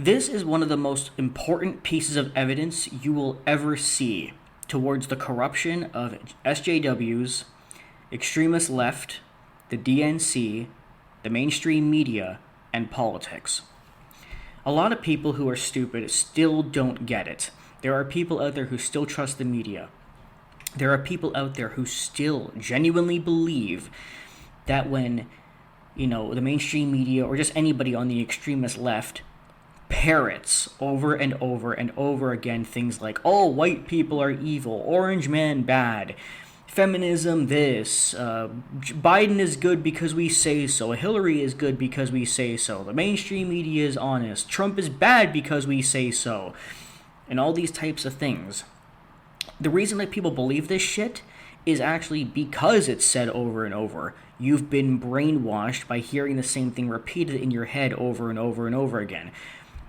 This is one of the most important pieces of evidence you will ever see towards the corruption of SJWs, extremist left, the DNC, the mainstream media, and politics. A lot of people who are stupid still don't get it. There are people out there who still trust the media. There are people out there who still genuinely believe that when, the mainstream media or just anybody on the extremist left parrots over and over and over again things like, all white people are evil, orange man bad, feminism this, Biden is good because we say so, Hillary is good because we say so, the mainstream media is honest, Trump is bad because we say so, and all these types of things. The reason that people believe this shit is actually because it's said over and over. You've been brainwashed by hearing the same thing repeated in your head over and over and over again.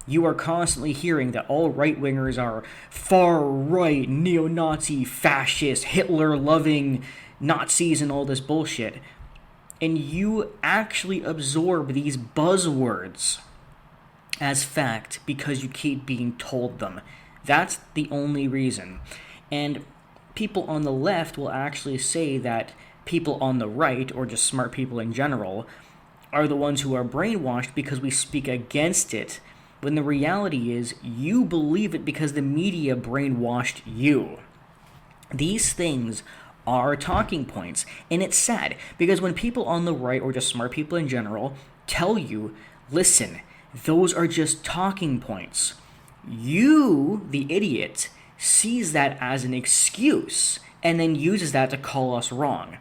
You are constantly hearing that all right-wingers are far-right, neo-Nazi, fascist, Hitler-loving Nazis and all this bullshit. And you actually absorb these buzzwords as fact because you keep being told them. That's the only reason. And people on the left will actually say that people on the right, or just smart people in general, are the ones who are brainwashed because we speak against it, when the reality is you believe it because the media brainwashed you. These things are talking points, and it's sad because when people on the right, or just smart people in general, tell you, listen, those are just talking points, you, the idiot, sees that as an excuse and then uses that to call us wrong.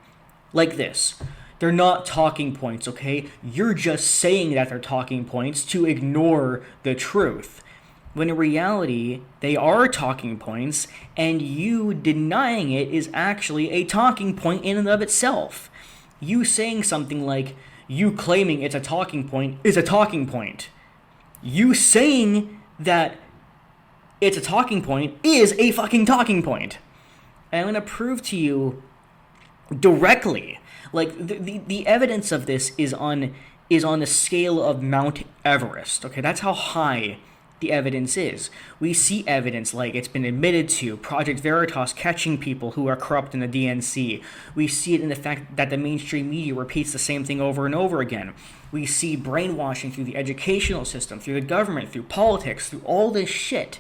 Like this. They're not talking points, okay? You're just saying that they're talking points to ignore the truth. When in reality, they are talking points, and you denying it is actually a talking point in and of itself. You saying something like, you claiming it's a talking point is a talking point. You saying that it's a talking point is a fucking talking point. And I'm going to prove to you directly. Like, the evidence of this is on the scale of Mount Everest, okay? That's how high the evidence is. We see evidence like it's been admitted to, Project Veritas catching people who are corrupt in the DNC. We see it in the fact that the mainstream media repeats the same thing over and over again. We see brainwashing through the educational system, through the government, through politics, through all this shit.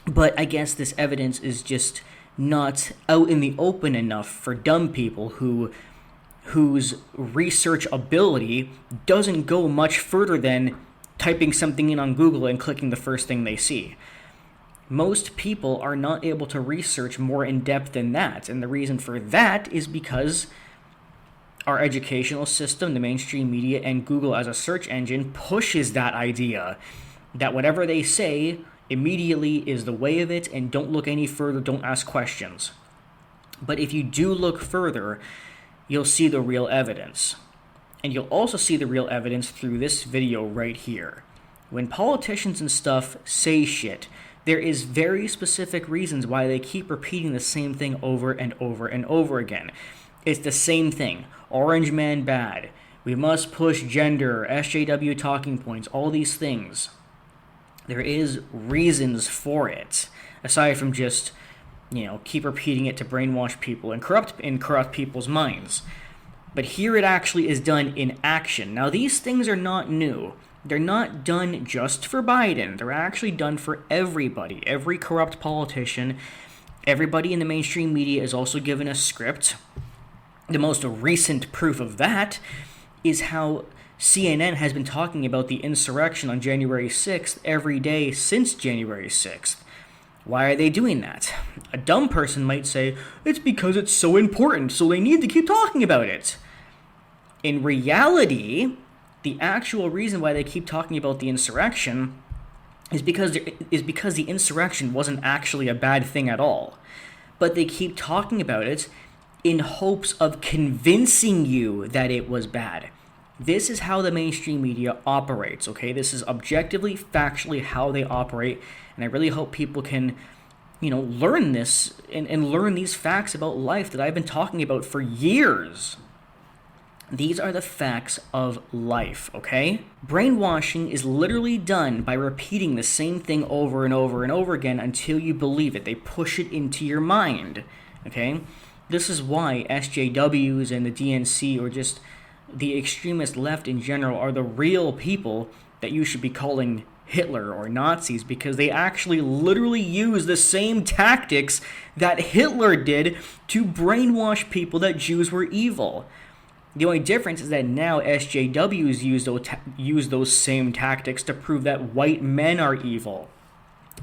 But I guess this evidence is just not out in the open enough for dumb people whose research ability doesn't go much further than typing something in on Google and clicking the first thing they see. Most people are not able to research more in depth than that, and the reason for that is because our educational system, the mainstream media, and Google as a search engine pushes that idea that whatever they say immediately is the way of it, and don't look any further, don't ask questions. But if you do look further, you'll see the real evidence. And you'll also see the real evidence through this video right here. When politicians and stuff say shit, there is very specific reasons why they keep repeating the same thing over and over and over again. It's the same thing. Orange man bad. We must push gender, SJW talking points, all these things. There is reasons for it, aside from just, keep repeating it to brainwash people and corrupt people's minds. But here it actually is done in action. Now, these things are not new. They're not done just for Biden. They're actually done for everybody. Every corrupt politician, everybody in the mainstream media is also given a script. The most recent proof of that is how CNN has been talking about the insurrection on January 6th every day since January 6th. Why are they doing that? A dumb person might say, it's because it's so important, so they need to keep talking about it. In reality, the actual reason why they keep talking about the insurrection is because the insurrection wasn't actually a bad thing at all. But they keep talking about it in hopes of convincing you that it was bad. This is how the mainstream media operates, okay? This is objectively, factually how they operate, and I really hope people can, learn this and learn these facts about life that I've been talking about for years. These are the facts of life, okay? Brainwashing is literally done by repeating the same thing over and over and over again until you believe it. They push it into your mind, okay? This is why SJWs and the DNC, or just the extremist left in general, are the real people that you should be calling Hitler or Nazis, because they actually literally use the same tactics that Hitler did to brainwash people that Jews were evil. The only difference is that now SJWs use those same tactics to prove that white men are evil.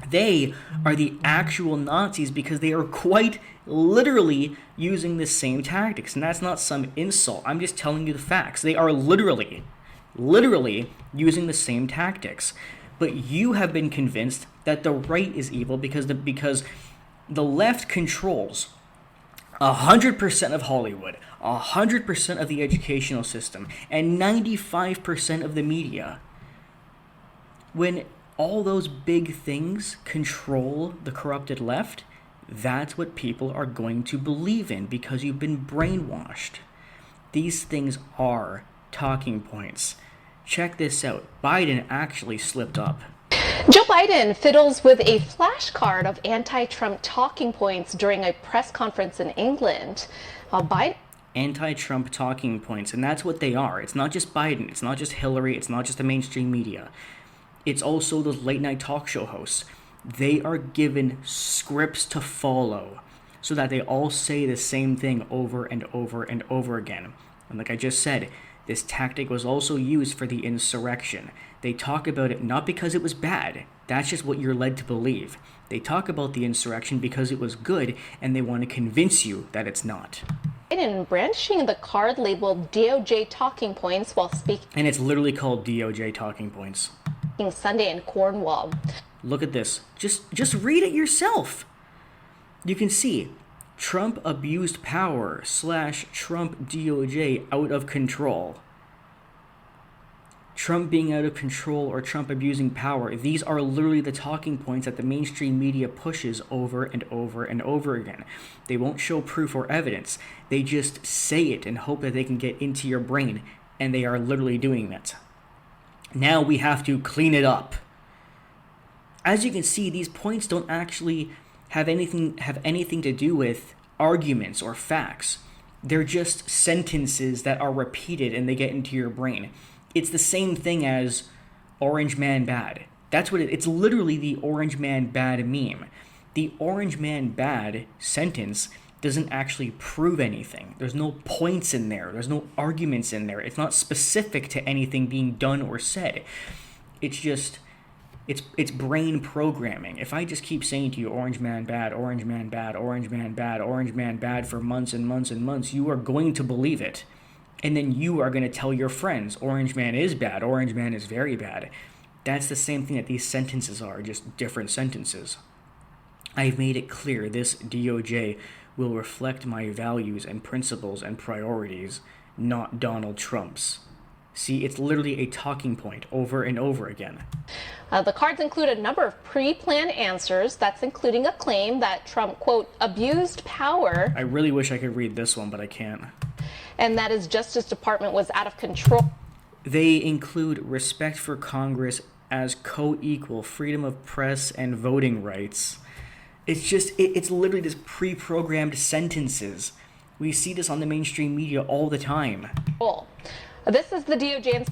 They are the actual Nazis because they are quite literally using the same tactics. And that's not some insult. I'm just telling you the facts. They are literally using the same tactics. But you have been convinced that the right is evil because the left controls 100% of Hollywood, 100% of the educational system, and 95% of the media. When all those big things control the corrupted left, that's what people are going to believe in because you've been brainwashed. These things are talking points. Check this out. Biden actually slipped up. Joe Biden fiddles with a flashcard of anti-Trump talking points during a press conference in England. Anti-Trump talking points, and that's what they are. It's not just Biden, it's not just Hillary, it's not just the mainstream media. It's also those late-night talk show hosts. They are given scripts to follow so that they all say the same thing over and over and over again. And like I just said, this tactic was also used for the insurrection. They talk about it not because it was bad. That's just what you're led to believe. They talk about the insurrection because it was good, and they want to convince you that it's not. Biden brandishing the card labeled DOJ talking points while speaking. And it's literally called DOJ talking points. Sunday in Cornwall. Look at this. Just read it yourself. You can see Trump abused power / Trump DOJ out of control. Trump being out of control or Trump abusing power, these are literally the talking points that the mainstream media pushes over and over and over again. They won't show proof or evidence. They just say it and hope that they can get into your brain, and they are literally doing that. Now we have to clean it up. As you can see, these points don't actually have anything to do with arguments or facts. They're just sentences that are repeated and they get into your brain. It's the same thing as Orange Man Bad. That's what it's literally the Orange Man Bad meme. The Orange Man Bad sentence doesn't actually prove anything. There's no points in there. There's no arguments in there. It's not specific to anything being done or said. It's just, it's brain programming. If I just keep saying to you, Orange Man Bad, Orange Man Bad, Orange Man Bad, Orange Man Bad for months and months and months, you are going to believe it. And then you are going to tell your friends, Orange Man is bad, Orange Man is very bad. That's the same thing that these sentences are, just different sentences. I've made it clear this DOJ will reflect my values and principles and priorities, not Donald Trump's. See, it's literally a talking point over and over again. The cards include a number of pre-planned answers. That's including a claim that Trump, quote, abused power. I really wish I could read this one, but I can't. And that his Justice Department was out of control. They include respect for Congress as co-equal, freedom of press, and voting rights. It's literally just pre-programmed sentences. We see this on the mainstream media all the time. This is the DOJ.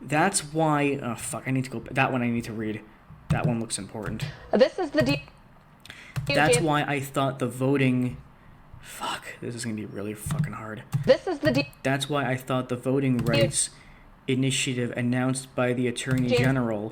That's why, I need to go, that one I need to read. That one looks important. This is the DOJ. That's why I thought the voting, this is going to be really fucking hard. That's why I thought the voting rights initiative announced by the Attorney General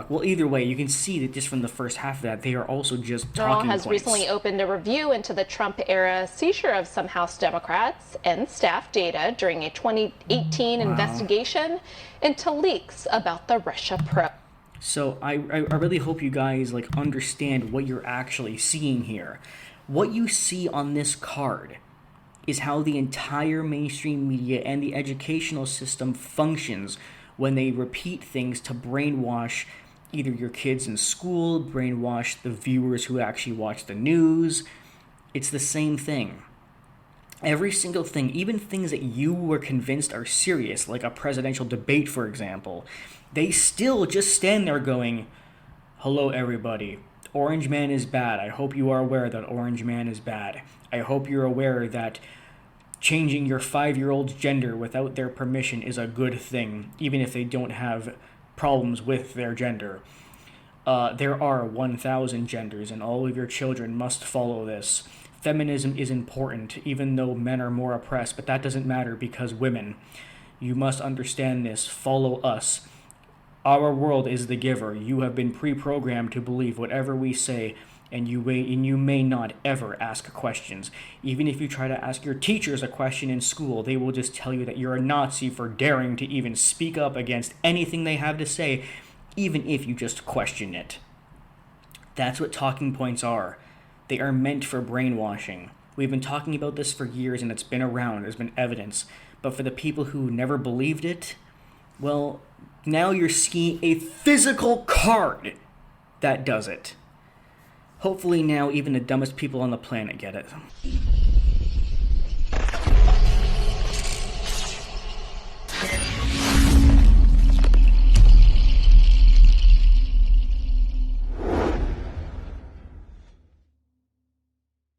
Well, either way, you can see that just from the first half of that, they are also just talking points. Has recently opened a review into the Trump-era seizure of some House Democrats and staff data during a 2018 investigation into leaks about the Russia probe. So I really hope you guys understand what you're actually seeing here. What you see on this card is how the entire mainstream media and the educational system functions when they repeat things to brainwash either your kids in school, brainwash the viewers who actually watch the news. It's the same thing. Every single thing, even things that you were convinced are serious, like a presidential debate, for example, they still just stand there going, hello, everybody. Orange Man is bad. I hope you are aware that Orange Man is bad. I hope you're aware that changing your 5-year-old's gender without their permission is a good thing, even if they don't have problems with their gender. There are 1,000 genders, and all of your children must follow this. Feminism is important, even though men are more oppressed, but that doesn't matter because women. You must understand this. Follow us. Our world is the giver. You have been pre-programmed to believe whatever we say, and you may not ever ask questions. Even if you try to ask your teachers a question in school, they will just tell you that you're a Nazi for daring to even speak up against anything they have to say, even if you just question it. That's what talking points are. They are meant for brainwashing. We've been talking about this for years, and it's been around. There's been evidence. But for the people who never believed it, well, now you're seeing a physical card that does it. Hopefully now even the dumbest people on the planet get it.